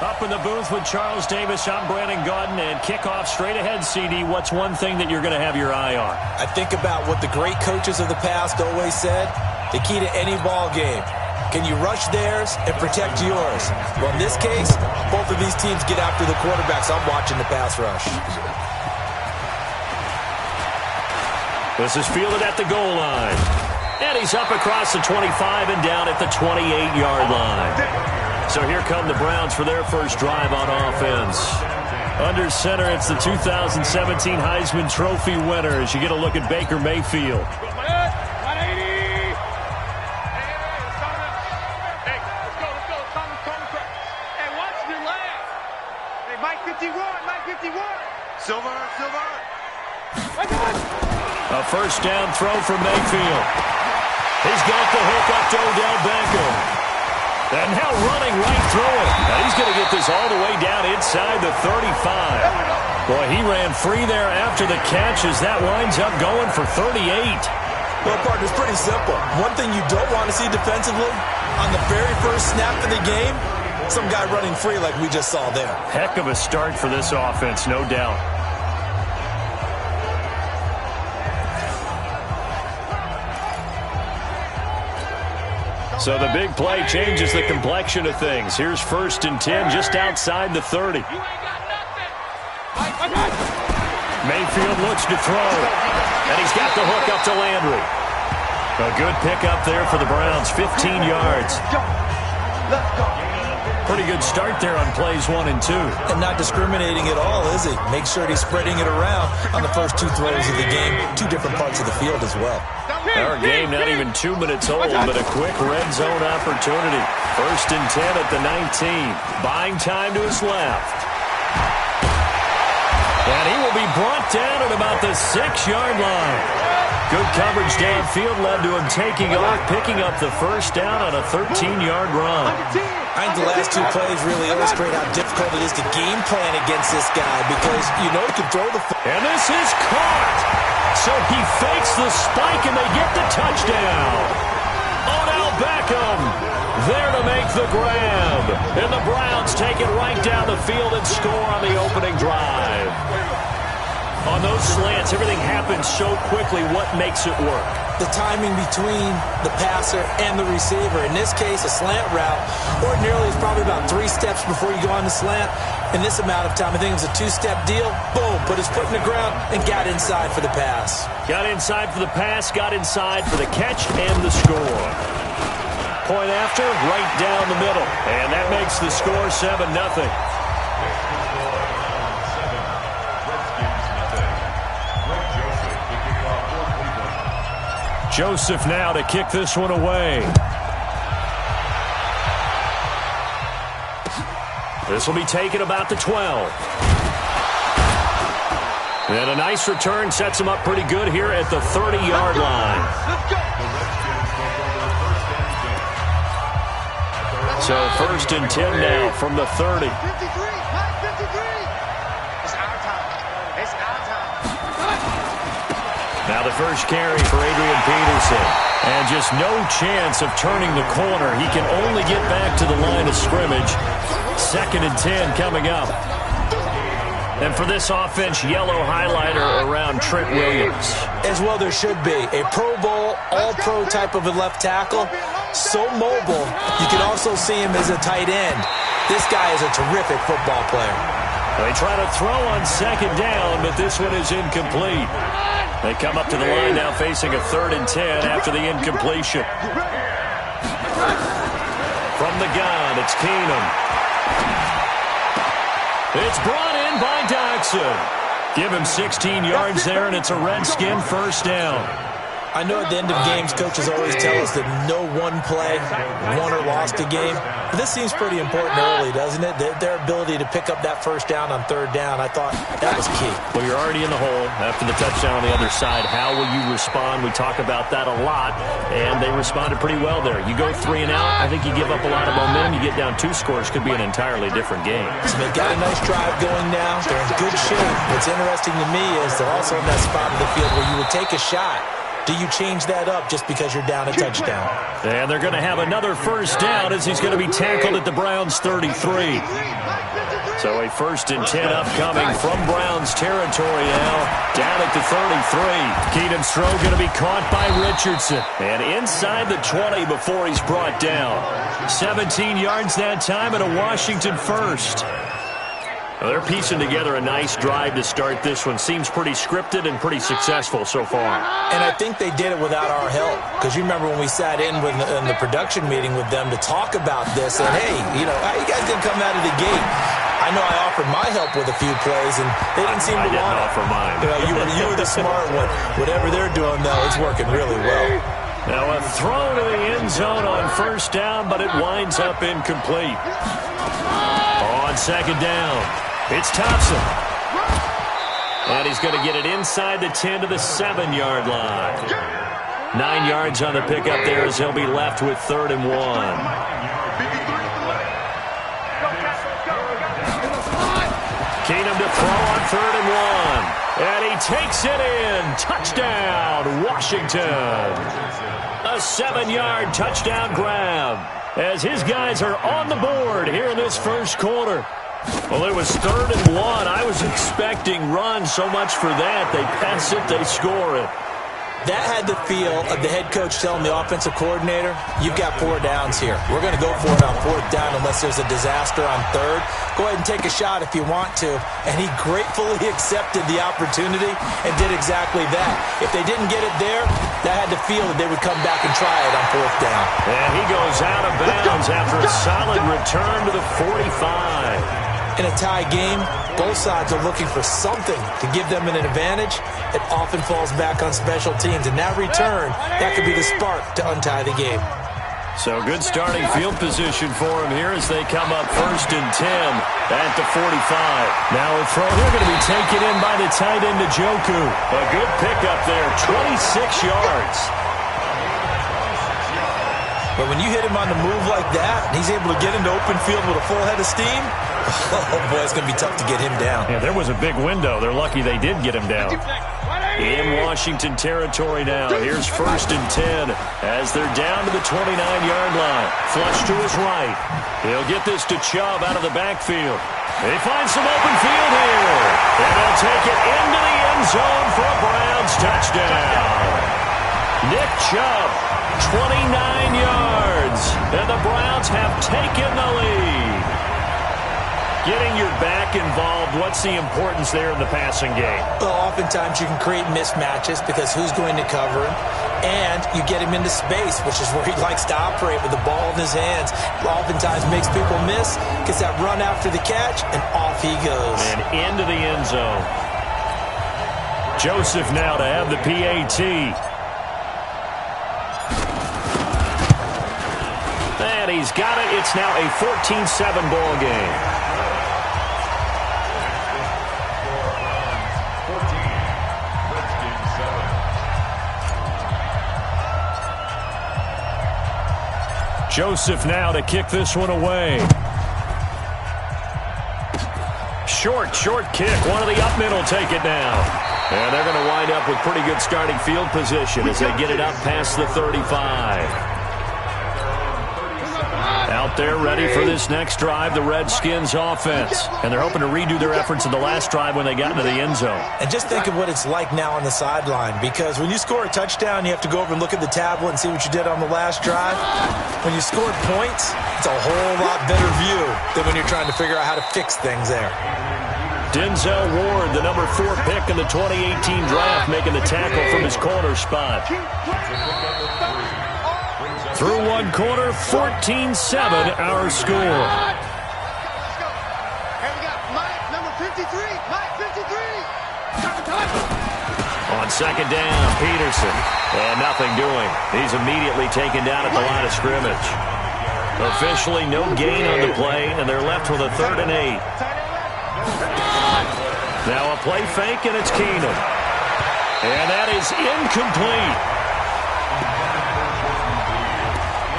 Up in the booth with Charles Davis, I'm Brandon Gaudin, and kickoff straight ahead, CD. What's one thing that you're going to have your eye on? I think about what the great coaches of the past always said. The key to any ball game. Can you rush theirs and protect yours? Well, in this case, both of these teams get after the quarterbacks. I'm watching the pass rush. This is fielded at the goal line. And he's up across the 25 and down at the 28-yard line. So here come the Browns for their first drive on offense. Under center, it's the 2017 Heisman Trophy winner as you get a look at Baker Mayfield. A first down throw for Mayfield. He's got the hook up to Odell Beckham. And now running right through it. Now he's going to get this all the way down inside the 35. Boy, he ran free there after the catch as that winds up going for 38. Well, partner, it's pretty simple. One thing you don't want to see defensively, on the very first snap of the game, some guy running free like we just saw there. Heck of a start for this offense, no doubt. So the big play changes the complexion of things. Here's 1st and 10 just outside the 30. Mayfield looks to throw. And he's got the hook up to Landry. A good pickup there for the Browns, 15 yards. Pretty good start there on plays 1 and 2. And not discriminating at all, is he? Make sure he's spreading it around on the first 2 throws of the game. 2 different parts of the field as well. Our game not even 2 minutes old, but a quick red zone opportunity. 1st and 10 at the 19. Buying time to his left. And he will be brought down at about the 6-yard line. Good coverage downfield led to him taking off, picking up the first down on a 13-yard run. I think the last 2 plays really illustrate how difficult it is to game plan against this guy because you know he can throw the football. And this is caught. So he fakes the spike and they get the touchdown. Odell Beckham there to make the grab. And the Browns take it right down the field and score on the opening drive. On those slants, everything happens so quickly. What makes it work? The timing between the passer and the receiver. In this case, a slant route ordinarily is probably about 3 steps before you go on the slant. In this amount of time, I think it was a 2-step deal. Boom, put his foot in the ground and got inside for the pass. Got inside for the pass, got inside for the catch and the score. Point after, right down the middle. And that makes the score 7-0. Joseph now to kick this one away. This will be taken about the 12. And a nice return sets him up pretty good here at the 30-yard line. So 1st and 10 now from the 30. Now the first carry for Adrian Peterson. And just no chance of turning the corner. He can only get back to the line of scrimmage. 2nd and 10 coming up. And for this offense, yellow highlighter around Trent Williams. As well there should be. A Pro Bowl, all-pro type of a left tackle. So mobile, you can also see him as a tight end. This guy is a terrific football player. They try to throw on 2nd down, but this one is incomplete. They come up to the line now facing a 3rd and 10 after the incompletion. From the gun, it's Keenum. It's brought in by Dodson. Give him 16 yards there, and it's a Redskin first down. I know at the end of games, coaches always tell us that no one play won or lost a game. But this seems pretty important early, doesn't it? Their ability to pick up that first down on 3rd down, I thought that was key. Well, you're already in the hole after the touchdown on the other side. How will you respond? We talk about that a lot, and they responded pretty well there. You go 3 and out, I think you give up a lot of momentum. You get down 2 scores, could be an entirely different game. So they've got a nice drive going now. They're in good shape. What's interesting to me is they're also in that spot of the field where you would take a shot Do you change that up just because you're down a touchdown? And they're going to have another first down as he's going to be tackled at the Browns' 33. So a 1st and 10 upcoming from Browns territory now, down at the 33. Keenan Stroh going to be caught by Richardson. And inside the 20 before he's brought down. 17 yards that time and a Washington first. Well, they're piecing together a nice drive to start this one. Seems pretty scripted and pretty successful so far. And I think they did it without our help. Because you remember when we sat in the production meeting with them to talk about this. And, hey, you know, how you guys didn't come out of the gate? I know I offered my help with a few plays, and they didn't seem to want it. I didn't offer mine. You were the smart one. Whatever they're doing, though, it's working really well. Now a throw to the end zone on 1st down, but it winds up incomplete. On 2nd down, it's Thompson. And he's going to get it inside the 10 to the 7-yard line. 9 yards on the pickup there as he'll be left with 3rd and 1. Keenum to throw on 3rd and 1. And he takes it in. Touchdown, Washington. A 7-yard touchdown grab as his guys are on the board here in this first quarter. Well, it was 3rd and 1. I was expecting run, so much for that. They pass it, they score it. That had the feel of the head coach telling the offensive coordinator, you've got 4 downs here. We're going to go for it on 4th down unless there's a disaster on 3rd. Go ahead and take a shot if you want to. And he gratefully accepted the opportunity and did exactly that. If they didn't get it there, that had the feel that they would come back and try it on 4th down. And he goes out of bounds after a solid return to the 45. In a tie game, both sides are looking for something to give them an advantage. It often falls back on special teams. And that return, that could be the spark to untie the game. So good starting field position for him here as they come up 1st and 10 at the 45. Now a throw here going to be taken in by the tight end to Njoku. A good pickup there, 26 yards. But when you hit him on the move like that, and he's able to get into open field with a full head of steam, oh boy, it's going to be tough to get him down. Yeah, there was a big window. They're lucky they did get him down. In Washington territory now. Here's 1st and 10 as they're down to the 29-yard line. Flush to his right. He'll get this to Chubb out of the backfield. They find some open field here. And they'll take it into the end zone for a Browns touchdown. Nick Chubb, 29 yards. And the Browns have taken the lead. Getting your back involved, what's the importance there in the passing game? Well, oftentimes you can create mismatches because who's going to cover him? And you get him into space, which is where he likes to operate with the ball in his hands. Oftentimes makes people miss, gets that run after the catch, and off he goes. And into the end zone. Joseph now to have the PAT. And he's got it. It's now a 14-7 ball game. Joseph now to kick this one away. Short kick. One of the up middle take it down. And they're going to wind up with pretty good starting field position as they get it up past the 35. Out there ready for this next drive, the Redskins offense. And they're hoping to redo their efforts in the last drive when they got into the end zone. And just think of what it's like now on the sideline, because when you score a touchdown, you have to go over and look at the tablet and see what you did on the last drive. When you scored points, it's a whole lot better view than when you're trying to figure out how to fix things there. Denzel Ward, the number 4 pick in the 2018 draft, making the tackle from his corner spot. Through one quarter, 14-7 our score. On 2nd down, Peterson. And nothing doing. He's immediately taken down at the line of scrimmage. Officially no gain on the play, and they're left with a 3rd and 8. Now a play fake, and it's Keenum. And that is incomplete.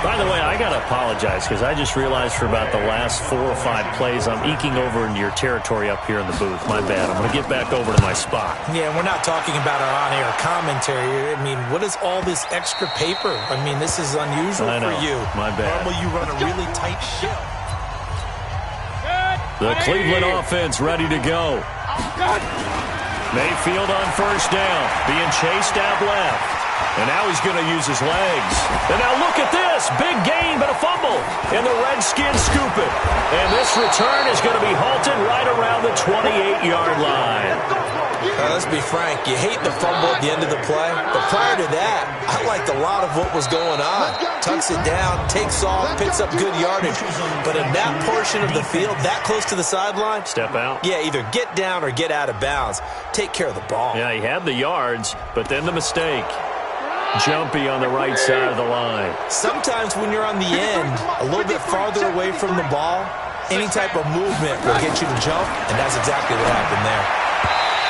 By the way, I got to apologize because I just realized for about the last 4 or 5 plays, I'm eking over into your territory up here in the booth. My bad. I'm going to get back over to my spot. Yeah, we're not talking about our on-air commentary. I mean, what is all this extra paper? I mean, this is unusual for you. My bad. Normally you run a really tight ship. The Cleveland offense ready to go. Mayfield on first down, being chased out left. And now he's going to use his legs. And now look at this. Big gain, but a fumble. And the Redskins scoop it. And this return is going to be halted right around the 28-yard line. Let's be frank. You hate the fumble at the end of the play. But prior to that, I liked a lot of what was going on. Tucks it down, takes off, picks up good yardage. But in that portion of the field, that close to the sideline. Step out. Yeah, either get down or get out of bounds. Take care of the ball. Yeah, he had the yards, but then the mistake. Jumpy on the right side of the line. Sometimes when you're on the end, a little bit farther away from the ball, any type of movement will get you to jump, and that's exactly what happened there.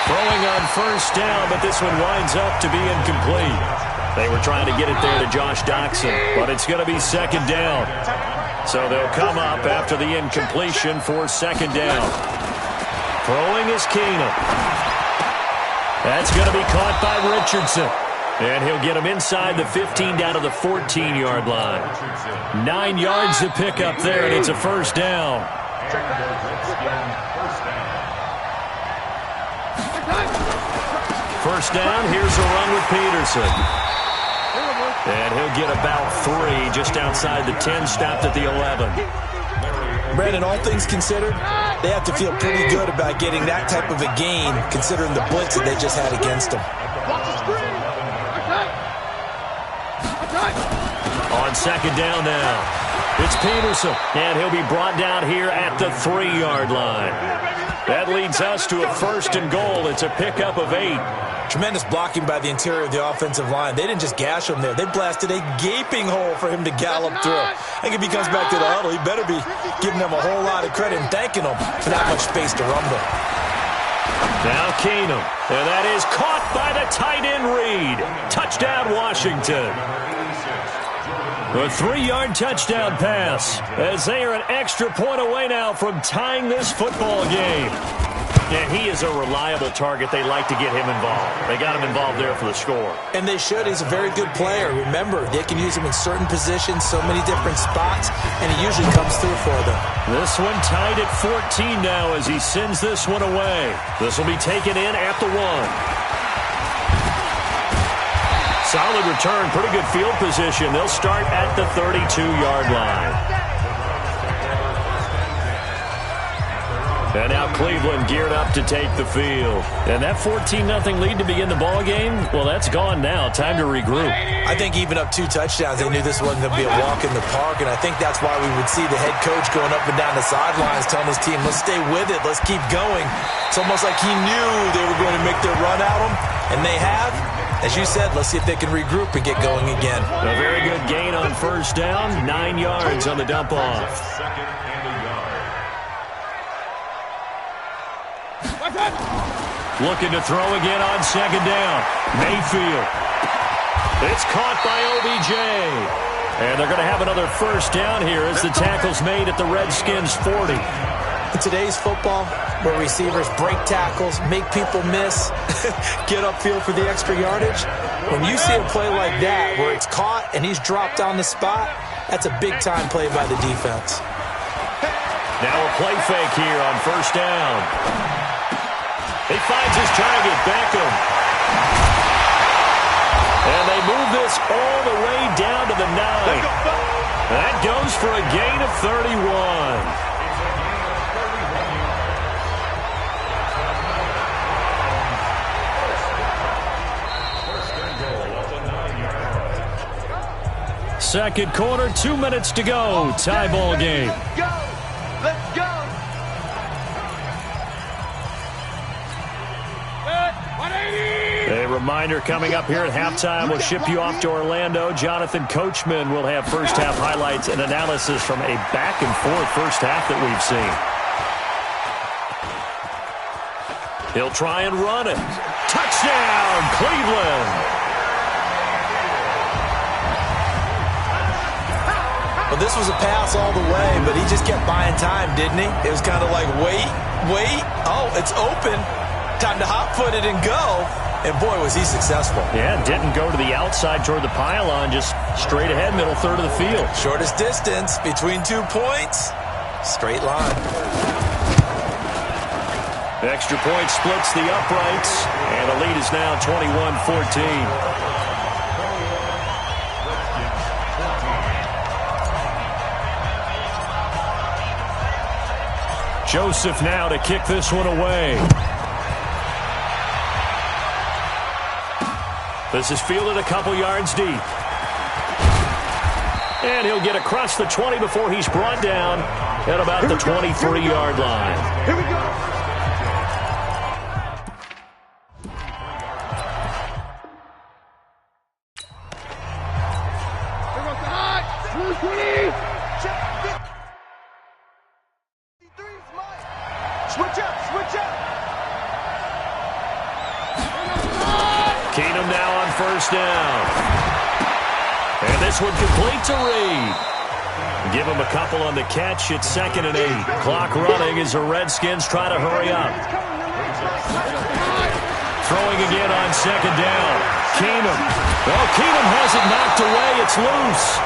Throwing on first down, but this one winds up to be incomplete. They were trying to get it there to Josh Doxson, but it's going to be second down. So they'll come up after the incompletion for second down. Throwing is Keenum. That's going to be caught by Richardson. And he'll get him inside the 15 down to the 14-yard line. 9 yards to pick up there, and it's a first down. First down, here's a run with Peterson. And he'll get about 3 just outside the 10, stopped at the 11. Brandon, all things considered, they have to feel pretty good about getting that type of a gain, considering the blitz that they just had against them. On second down now, it's Peterson, and he'll be brought down here at the 3-yard line. That leads us to a first and goal. It's a pickup of 8. Tremendous blocking by the interior of the offensive line. They didn't just gash him there. They blasted a gaping hole for him to gallop through. I think if he comes back to the huddle, he better be giving them a whole lot of credit and thanking them for that much space to rumble. Now Keenum, and that is caught by the tight end Reed. Touchdown, Washington. A 3-yard touchdown pass as they are an extra point away now from tying this football game. And he is a reliable target. They like to get him involved. They got him involved there for the score. And they should. He's a very good player. Remember, they can use him in certain positions, so many different spots, and he usually comes through for them. This one tied at 14 now as he sends this one away. This will be taken in at the 1. Solid return, pretty good field position. They'll start at the 32-yard line. And now Cleveland geared up to take the field. And that 14-0 lead to begin the ball game, well, that's gone now. Time to regroup. I think even up 2 touchdowns, they knew this wasn't going to be a walk in the park, and I think that's why we would see the head coach going up and down the sidelines telling his team, let's stay with it, let's keep going. It's almost like he knew they were going to make their run at him, and they have. As you said, let's see if they can regroup and get going again. A very good gain on first down, 9 yards on the dump-off. Looking to throw again on second down. Mayfield. It's caught by OBJ. And they're going to have another first down here as the tackle's made at the Redskins' 40. In today's football, where receivers break tackles, make people miss, get upfield for the extra yardage, when you see a play like that where it's caught and he's dropped on the spot, that's a big-time play by the defense. Now a play fake here on first down. He finds his target, Beckham. And they move this all the way down to the 9. That goes for a gain of 31. Second quarter, 2 minutes to go. Tie ball game. Let's go. Let's go. A reminder coming up here at halftime. We'll ship you off to Orlando. Jonathan Coachman will have first half highlights and analysis from a back and forth first half that we've seen. He'll try and run it. Touchdown, Cleveland. Well, this was a pass all the way, but he just kept buying time, didn't he? It was kind of like, wait. Oh, it's open. Time to hot-foot it and go. And, boy, was he successful. Yeah, didn't go to the outside toward the pylon, just straight ahead, middle third of the field. Shortest distance between 2 points. Straight line. The extra point splits the uprights, and the lead is now 21-14. Joseph now to kick this one away. This is fielded a couple yards deep. And he'll get across the 20 before he's brought down at about the 23-yard line. Here we go. Switch up. Keenum now on first down. And this one completes a read. Give him a couple on the catch. It's 2nd and 8. Clock running as the Redskins try to hurry up. Throwing again on 2nd down. Keenum. Well, Keenum has it knocked away. It's loose.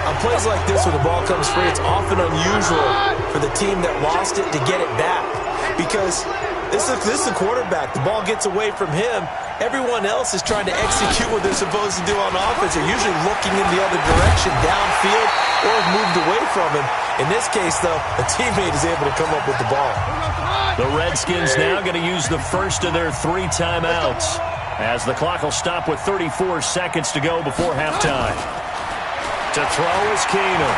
On plays like this where the ball comes free, it's often unusual for the team that lost it to get it back. Because this is the quarterback. The ball gets away from him. Everyone else is trying to execute what they're supposed to do on offense. They're usually looking in the other direction, downfield, or have moved away from him. In this case, though, a teammate is able to come up with the ball. The Redskins now going to use the first of their 3 timeouts, as the clock will stop with 34 seconds to go before halftime. To throw is Keenum.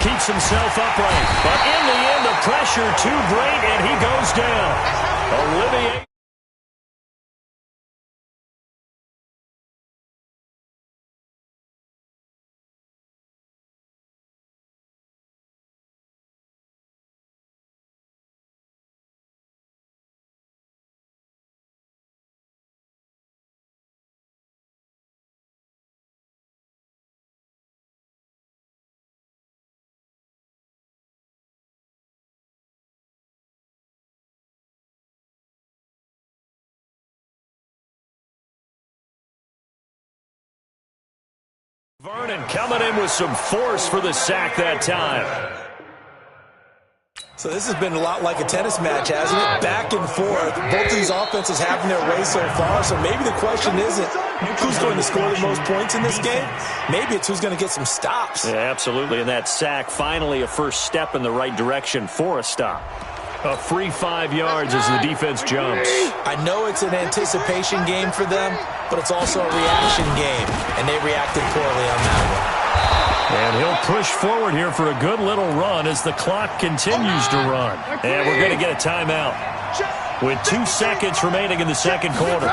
Keeps himself upright, but in the end, the pressure too great, and he goes down. Olivier. Vernon coming in with some force for the sack that time. So this has been a lot like a tennis match, hasn't it? Back and forth. Both of these offenses having their way so far. So maybe the question isn't who's going to score the most points in this game. Maybe it's who's going to get some stops. Yeah, absolutely. And that sack, finally a first step in the right direction for a stop. A free 5 yards as the defense jumps. I know it's an anticipation game for them, but it's also a reaction game, and they reacted poorly on that one. And he'll push forward here for a good little run as the clock continues to run. And we're going to get a timeout with 2 seconds remaining in the second quarter.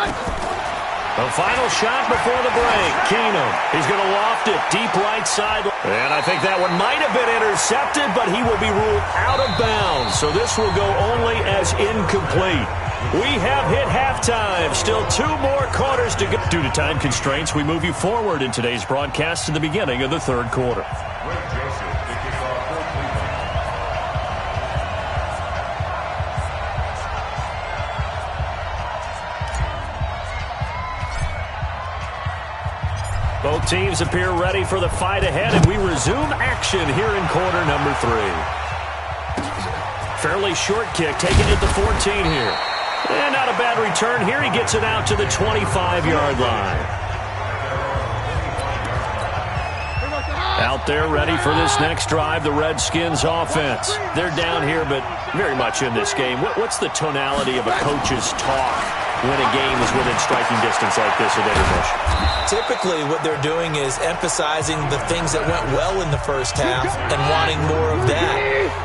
The final shot before the break. Keenum, he's going to loft it deep right side. And I think that one might have been intercepted, but he will be ruled out of bounds. So this will go only as incomplete. We have hit halftime. Still 2 more quarters to go. Due to time constraints, we move you forward in today's broadcast to the beginning of the third quarter. Both teams appear ready for the fight ahead, and we resume action here in quarter number 3. Fairly short kick, taking it to 14 here. And not a bad return here. He gets it out to the 25-yard line. Out there ready for this next drive, the Redskins offense. They're down here, but very much in this game. What's the tonality of a coach's talk when a game is within striking distance like this of intermission? Typically, what they're doing is emphasizing the things that went well in the first half and wanting more of that.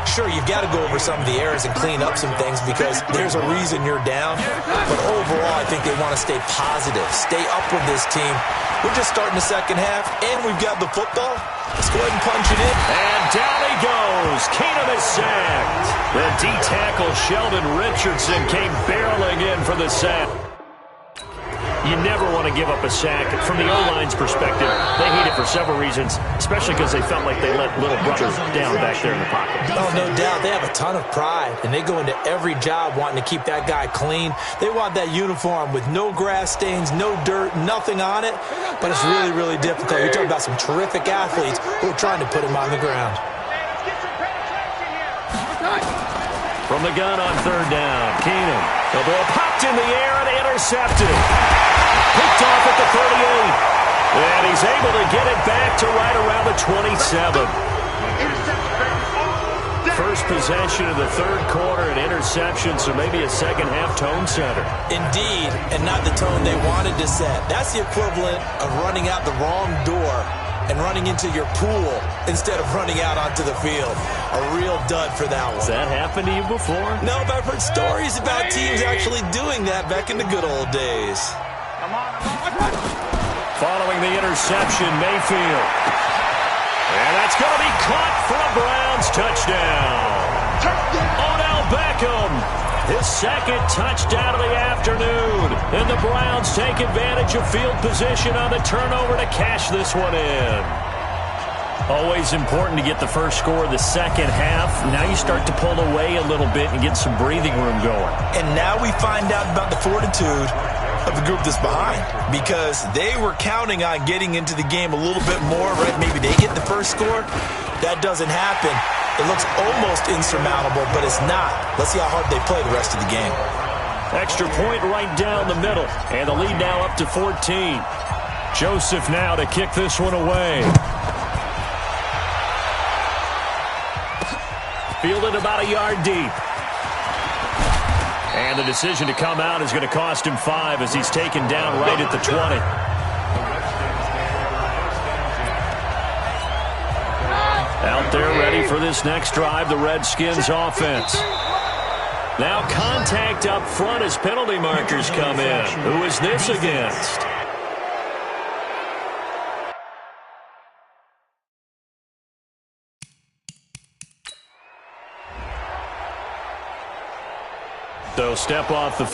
Sure, you've got to go over some of the errors and clean up some things because there's a reason you're down. But overall, I think they want to stay positive, stay up with this team. We're just starting the second half, and we've got the football. Let's go ahead and punch it in. And down he goes. Keenum is sacked. The D-tackle Sheldon Richardson came barreling in for the sack. You never want to give up a sack. From the O-line's perspective, they hate it for several reasons, especially because they felt like they let little brother down back there in the pocket. Oh, no doubt. They have a ton of pride, and they go into every job wanting to keep that guy clean. They want that uniform with no grass stains, no dirt, nothing on it, but it's really, really difficult. You're talking about some terrific athletes who are trying to put him on the ground. From the gun on third down, Keenan. The ball popped in the air and intercepted. Picked off at the 38. And he's able to get it back to right around the 27. First possession of the third quarter, an interception, so maybe a second-half tone setter. Indeed, and not the tone they wanted to set. That's the equivalent of running out the wrong door and running into your pool instead of running out onto the field. A real dud for that one. Has that happened to you before? No, but I've heard stories about teams actually doing that back in the good old days. Following the interception, Mayfield. And that's going to be caught for a Browns touchdown. Odell Beckham, his second touchdown of the afternoon. And the Browns take advantage of field position on the turnover to cash this one in. Always important to get the first score of the second half. Now you start to pull away a little bit and get some breathing room going. And now we find out about the fortitude of the group that's behind, because they were counting on getting into the game a little bit more, right? Maybe they get the first score. That doesn't happen. It looks almost insurmountable, but it's not. Let's see how hard they play the rest of the game. Extra point right down the middle, and the lead now up to 14. Joseph now to kick this one away. Fielded about a yard deep. And the decision to come out is going to cost him 5 as he's taken down right at the 20. Out there ready for this next drive, the Redskins offense. Now contact up front as penalty markers come in. Who is this against? So step off the